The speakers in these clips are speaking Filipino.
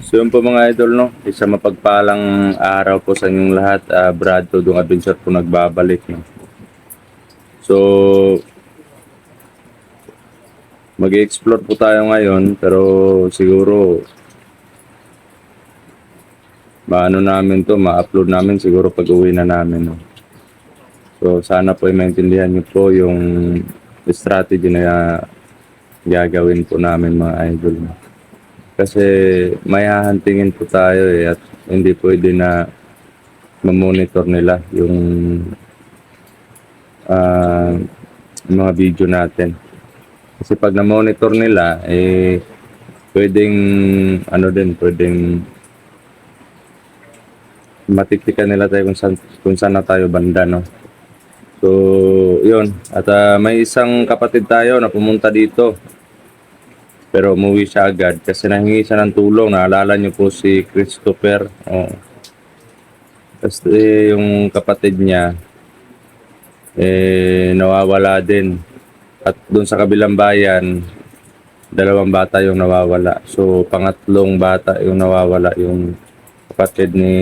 So yun po mga idol, no? Isa mapagpalang araw po sa inyong lahat. Brad Tudong Adventure po nagbabalik, no? So mag-explore po tayo ngayon, pero siguro maano namin to, ma-upload namin siguro pag uwi na namin, no? So sana po ay maintindihan niyo po yung strategy na gagawin po namin mga idol, no? Kasi may hahantingin po tayo at hindi pwede na ma-monitor nila yung ah, mga video natin. Kasi pag na-monitor nila, pwedeng, pwedeng matiktikan nila tayo kung saan na tayo banda, no? So, yun. At may isang kapatid tayo na pumunta dito. Pero umuwi siya agad kasi nahingi siya ng tulong. Naalala niyo po si Christopher. Oh. Kasi yung kapatid niya, nawawala din. At doon sa kabilang bayan, dalawang bata yung nawawala. So, pangatlong bata yung nawawala, yung kapatid ni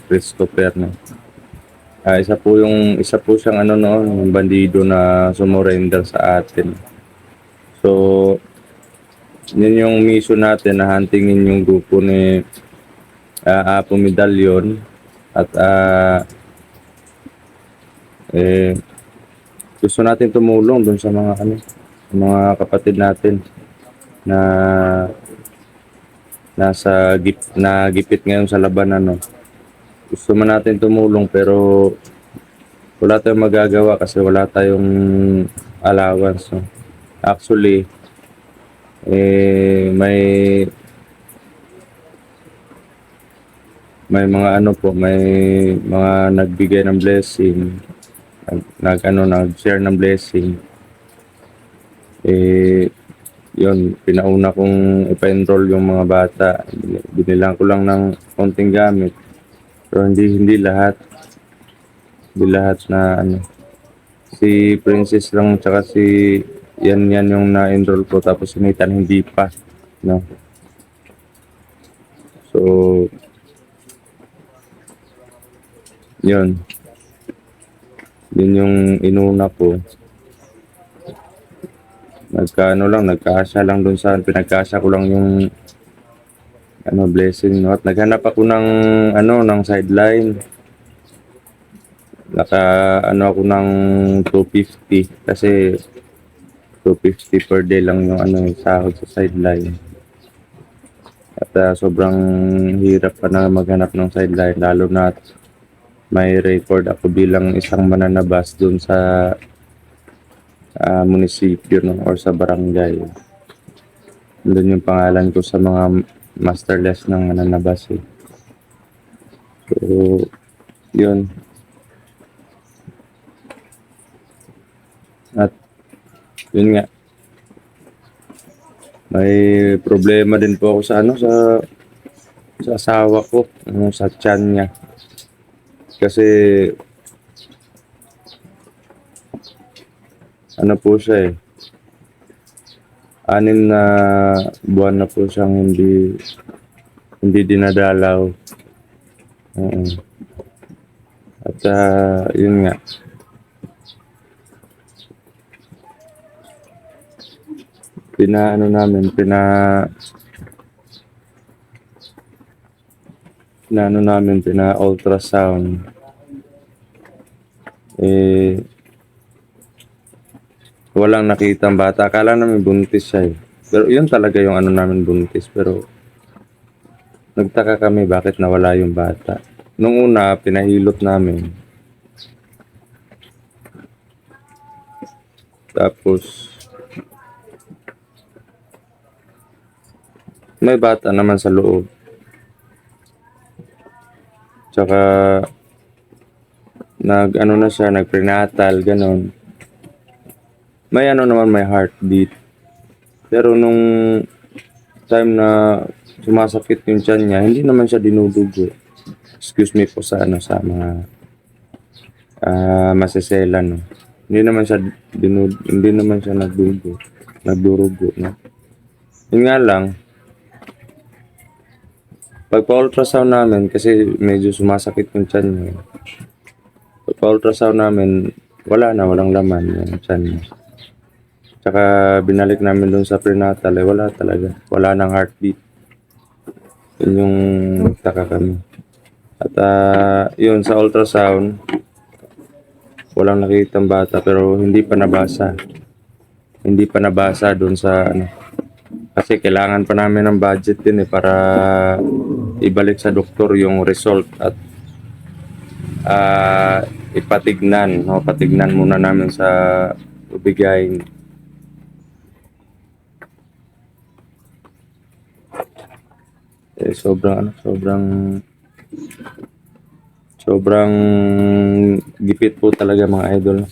Christopher, no. Isa po siyang ano noon, yung bandido na sumurrender sa atin. So, yun yung mission natin na huntingin yung grupo ni Apo Medallion at gusto natin tumulong dun sa mga kapatid natin na gipit ngayon sa labanan, no. Gusto man natin tumulong pero wala tayong magagawa kasi wala tayong allowance, no. Actually, may mga may mga nagbigay ng blessing, nag-share ng blessing. Yun, pinauna kong ipa-enroll yung mga bata. Binilang ko lang ng konting gamit. Pero hindi lahat. Hindi lahat na Si Princess lang tsaka si yan yung na-enroll ko, tapos si Nathan hindi pa, no. So yun yung inuna ko. Nagkasya lang dun sa pinagkasya ko lang yung blessing, no. At naghanap ako ng sideline. Ako ng 250 kasi 250 per day lang yung sahod sa sideline. At sobrang hirap pa na maghanap ng sideline, lalo na may record ako bilang isang mananabas dun sa munisipyo, no, or sa barangay. Doon yung pangalan ko sa mga master list ng mananabas, eh. So, yun. At yun nga, may problema din po ako sa sa asawa ko, sa tiyan niya. Kasi po siya, 6 na buwan na po siyang hindi dinadalaw. At yun nga, pina ultrasound, walang nakitang bata. Akala namin buntis siya, pero yun talaga yung namin, buntis. Pero nagtaka kami bakit nawala yung bata. Nung una pinahilot namin, tapos may bata naman sa loob. Tsaka na siya, nag-prenatal, ganon. May naman, may heartbeat. Pero nung time na sumasakit yung tiyan niya, hindi naman siya dinudugo. Excuse me po sa sa mga masesela, no. Hindi naman siya nagdurugo, no. Yun nga lang, Pag pa-ultrasound namin, kasi medyo sumasakit yung tiyan niya. Pag pa-ultrasound namin, walang laman yung tiyan niya. Tsaka binalik namin doon sa prenatal, wala talaga. Wala nang heartbeat. Yun yung nagtaka kami. At yun, sa ultrasound, walang nakitang bata pero hindi pa nabasa. Hindi pa nabasa doon sa ano. Kasi kailangan pa namin ng budget din para ibalik sa doktor yung result at ipatignan, no? Patignan muna namin sa ubigayin. Sobrang gipit po talaga mga idol.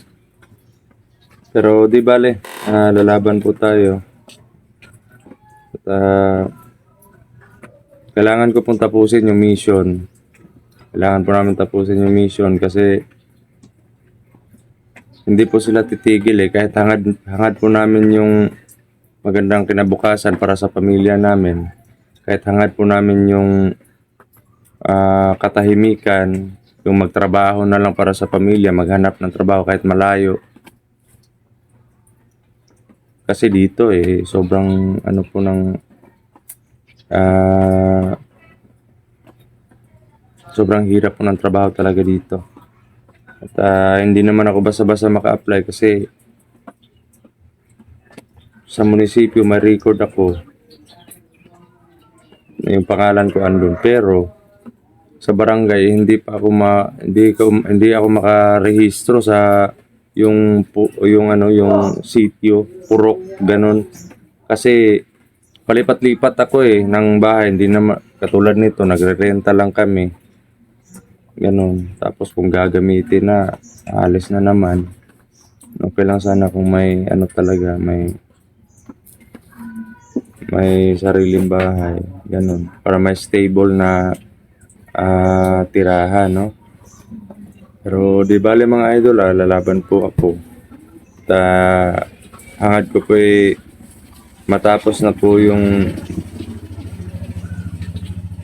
Pero di bale, lalaban po tayo. At, kailangan ko pong tapusin yung mission. Kailangan po namin tapusin yung mission kasi hindi po sila titigil kahit hangad po namin yung magandang kinabukasan para sa pamilya namin. Kahit hangad po namin yung katahimikan, yung magtrabaho na lang para sa pamilya, maghanap ng trabaho kahit malayo. Kasi dito sobrang ano po ng sobrang hirap po ng trabaho talaga dito. At hindi naman ako basta-basta maka-apply kasi sa munisipyo may record ako. Yung pangalan ko andun. Pero sa barangay hindi ako makarehistro sa yung sitio, purok, ganun. Kasi palipat-lipat ako ng bahay, hindi na katulad nito, nagre-renta lang kami. Ganun. Tapos kung gagamitin na, alis na naman. Okay lang sana kung may talaga, may sariling bahay, ganun. Para may stable na tirahan, no? Pero di bale mga idol, lalaban po ako. At hangad ko po matapos na po yung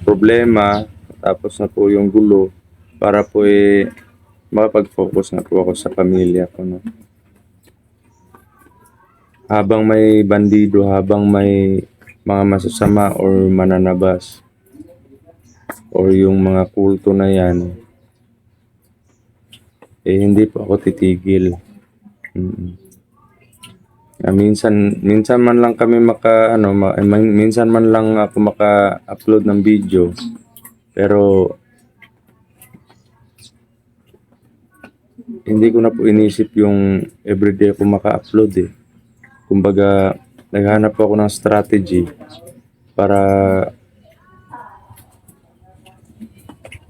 problema, matapos na po yung gulo, para po makapag-focus na po ako sa pamilya ko, no? Habang may bandido, habang may mga masasama or mananabas, or yung mga kulto na yan, hindi po ako titigil. Minsan man lang kami minsan man lang ako maka-upload ng video. Pero hindi ko na po inisip yung everyday ako maka-upload Kumbaga, naghanap ako ng strategy para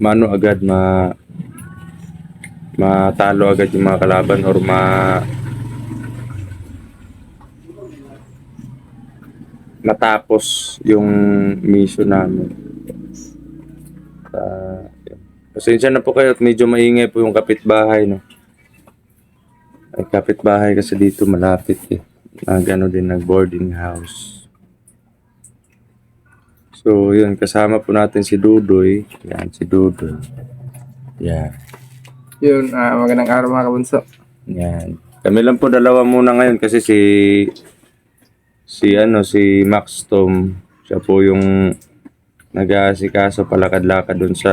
agad matalo agad yung mga kalaban or matapos yung mission namin. Pasensya na po kayo at medyo maingay po yung kapitbahay, no? Ay, kapitbahay kasi dito malapit nag-boarding house. So, yun, kasama po natin si Dudoy. Yan, si Dudoy. Yan. Yun, magandang araw mga kabunso. Yan. Kami lang po dalawa muna ngayon kasi si Max Tom, siya po yung nag-aasikaso palakad-lakad dun sa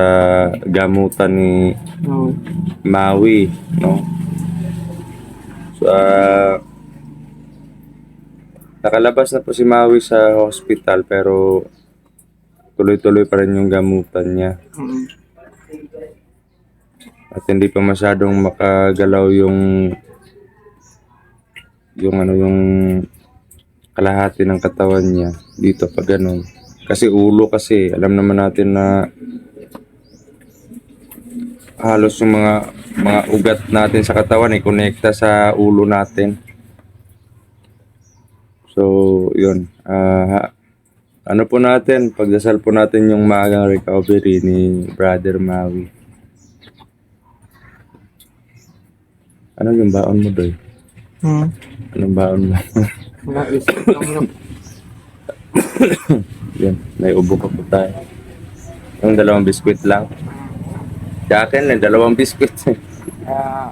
gamutan ni Maui, no? So, nakalabas na po si Maui sa hospital pero tuloy-tuloy pa rin yung gamutan niya. At hindi pa masyadong makagalaw yung kalahati ng katawan niya dito pa ganun. Kasi ulo alam naman natin na halos yung mga ugat natin sa katawan konekta sa ulo natin. So, yun. Ano po natin, pagdasal po natin yung maagang recovery ni Brother Maui. Ano yung baon mo, Doy? Anong baon mo? Yan, may ubo pa po tayo. Yung dalawang biskwit lang. Sa akin, dalawang biskwit. Kaya,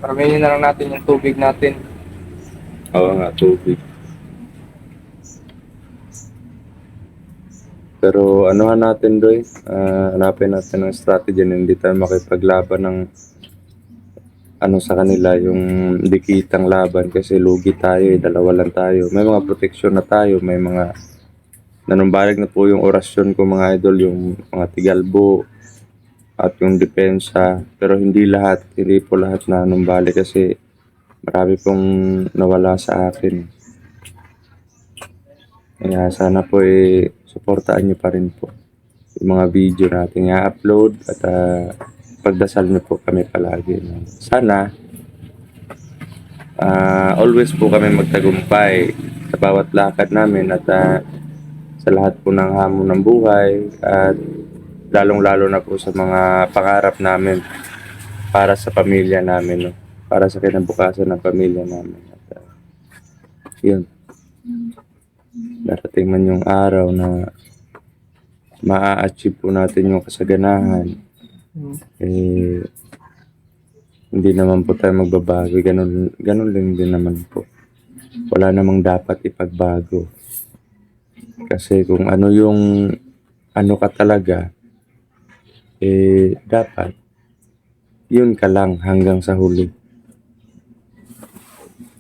paramihin na lang natin yung tubig natin. Oo nga, tubig. Pero anuhan natin, Doy. Hanapin natin ng strategy na hindi tayo makipaglaban ng ano sa kanila, yung dikitang laban kasi lugi tayo eh, dalawa lang tayo. May mga proteksyon na tayo, may mga nanumbalik na po yung orasyon ko mga idol, yung mga tigalbo at yung depensa. Pero hindi lahat, hindi po lahat na nanumbalik kasi marami pong nawala sa akin. Kaya sana po suportaan nyo pa rin po yung mga video natin i-upload at pagdasal nyo po kami palagi. Sana always po kami magtagumpay sa bawat lakad namin at sa lahat po ng hamon ng buhay at lalong-lalo na po sa mga pangarap namin para sa pamilya namin, no? Para sa kinabukasan ng pamilya namin. At yun, darating man yung araw na maa-achieve po natin yung kasaganahan, hindi naman po tayo magbabago. Ganun din naman po. Wala namang dapat ipagbago. Kasi kung ano yung ano ka talaga, dapat yun ka lang hanggang sa huli.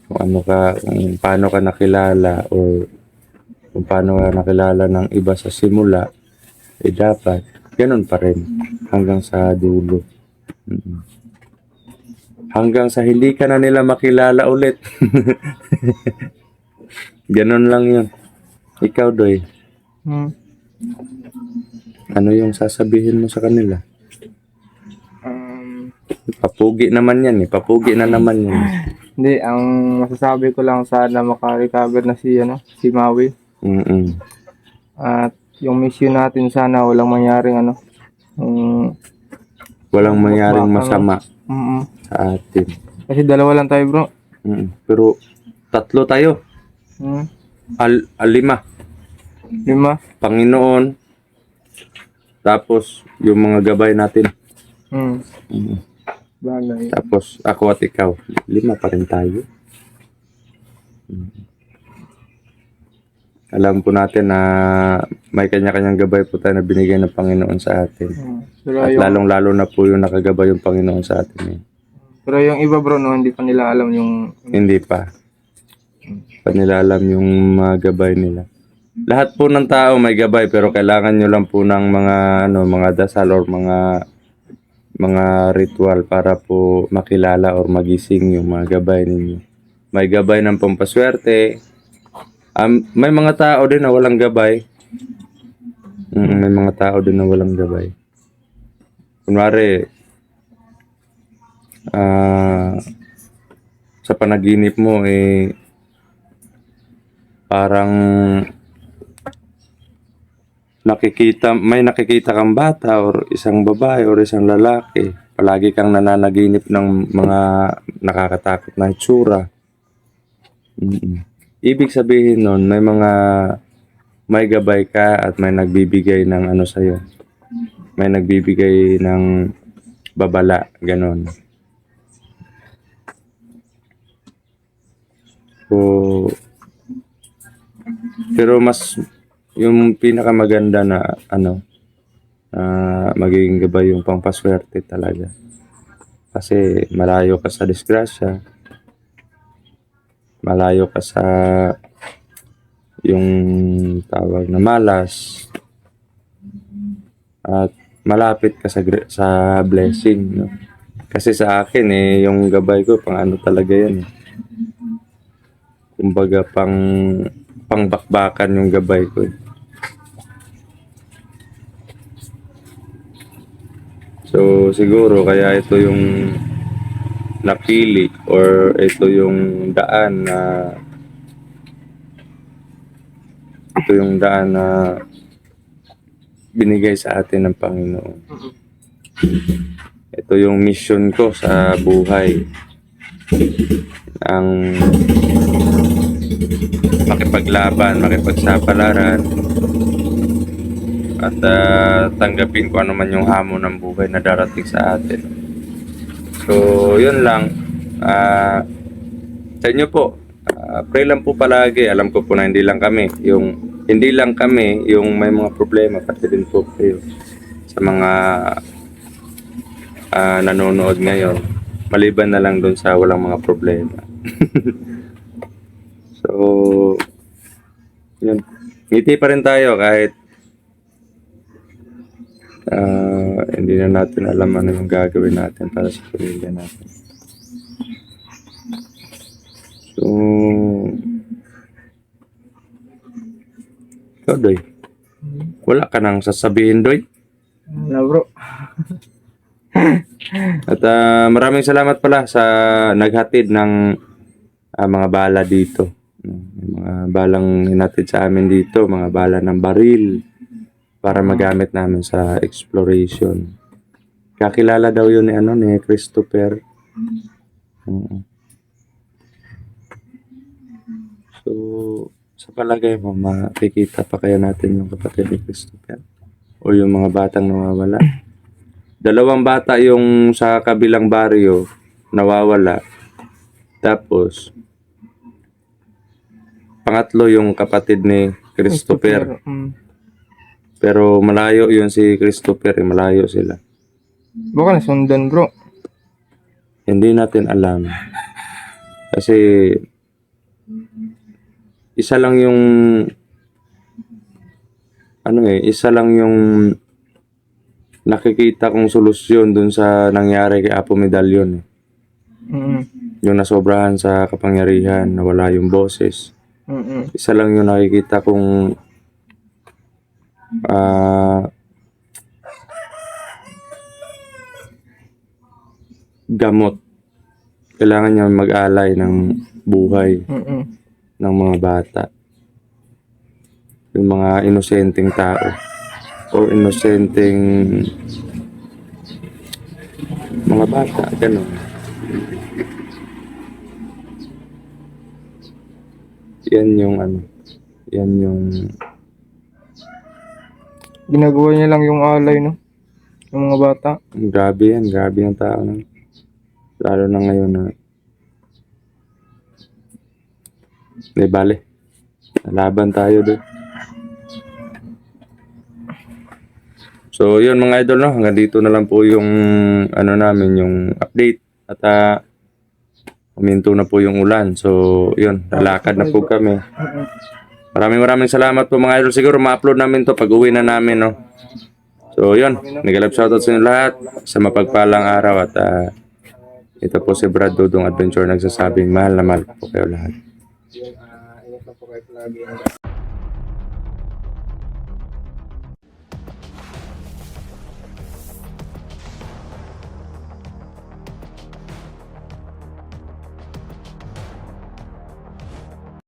Kung ano ka, kung paano ka nakilala o kung paano ka nakilala ng iba sa simula, dapat ganun pa rin hanggang sa dulo. Hanggang sa hindi ka na nila makilala ulit. Ganun lang yun. Ikaw, Doy, ano yung sasabihin mo sa kanila? Papugi naman yan papugi na naman yan. Hindi, ang masasabi ko lang sana makarecover na si Maui. At yung mission natin sana walang mangyaring Walang mangyaring masama mm sa atin. Kasi dalawa lang tayo, bro. Pero tatlo tayo. Lima. 5. Panginoon. Tapos yung mga gabay natin. Bagay. Tapos ako at ikaw. 5 pa rin tayo. Alam po natin na may kanya-kanyang gabay po tayo na binigay ng Panginoon sa atin. Pero At lalong-lalo na po yung nakagabay yung Panginoon sa atin. Pero yung iba, bro, no, hindi pa nila alam yung... Hindi pa. Pa nila alam yung mga gabay nila. Lahat po ng tao may gabay pero kailangan nyo lang po ng mga dasal or mga ritual para po makilala or magising yung mga gabay ninyo. May gabay ng pampaswerte. May mga tao din na walang gabay. May mga tao din na walang gabay. Kunwari, sa panaginip mo, parang may nakikita kang bata or isang babae or isang lalaki. Palagi kang nananaginip ng mga nakakatakot na itsura. Ibig sabihin nun, may gabay ka at may nagbibigay ng sa'yo. May nagbibigay ng babala, ganon. So, pero yung pinakamaganda na magiging gabay yung pampaswerte talaga. Kasi malayo ka sa disgrasya. Malayo ka sa yung tawag na malas at malapit ka sa blessing, no? Kasi sa akin yung gabay ko pang talaga yan. Kumbaga pangbakbakan yung gabay ko. So siguro kaya ito yung napili or ito yung daan na binigay sa atin ng Panginoon. Ito yung mission ko sa buhay. Ang makipaglaban, makipagsapalaran at tanggapin kung ano man yung hamon ng buhay na darating sa atin. So, yun lang. Sa inyo po, pray lang po palagi. Alam ko po na hindi lang kami yung may mga problema, pati din po kayo sa mga nanonood ngayon. Maliban na lang doon sa walang mga problema. So, yun. Ngiti pa rin tayo kahit hindi na natin alam ano yung gagawin natin para sa pamilya natin. So, ikaw, Doy. Wala ka nang sasabihin, Doy. Wala bro. At maraming salamat pala sa naghatid ng mga bala dito. Yung mga balang hinatid sa amin dito, mga bala ng baril para magamit namin sa exploration. Kakilala daw yun ni Christopher. So, sa palagay mo, makikita pa kaya natin yung kapatid ni Christopher? O yung mga batang nawawala? 2 bata yung sa kabilang baryo nawawala. Tapos, pangatlo yung kapatid ni Christopher. Pero malayo yun si Christopher, malayo sila. Baka nasundan bro. Hindi natin alam. Kasi isa lang yung isa lang yung nakikita kong solusyon dun sa nangyari kay Apo Medallion. Yung nasobrahan sa kapangyarihan, nawala yung boses. Isa lang yung nakikita kong gamot. Kailangan niya mag-alay ng buhay ng mga bata. Yung mga inosenteng tao o inosenteng mga bata, gano'n. Yan yung Ginagawa niya lang yung alay, no? Yung mga bata. grabe yung tao na. Lalo na ngayon na may bale. Laban tayo doon. So, yun mga idol, no? Hanggang dito na lang po yung namin, yung update. At huminto na po yung ulan. So, yun, lalakad na po kami. Maraming salamat po mga idol. Siguro ma-upload namin to pag uwi na namin, no? So, yun. Nag-love shoutout sa inyo lahat sa mapagpalang araw. At ito po si Brad Dudong Adventure nagsasabing mahal na mahal po kayo lahat. Ingat lang po kayo lagi.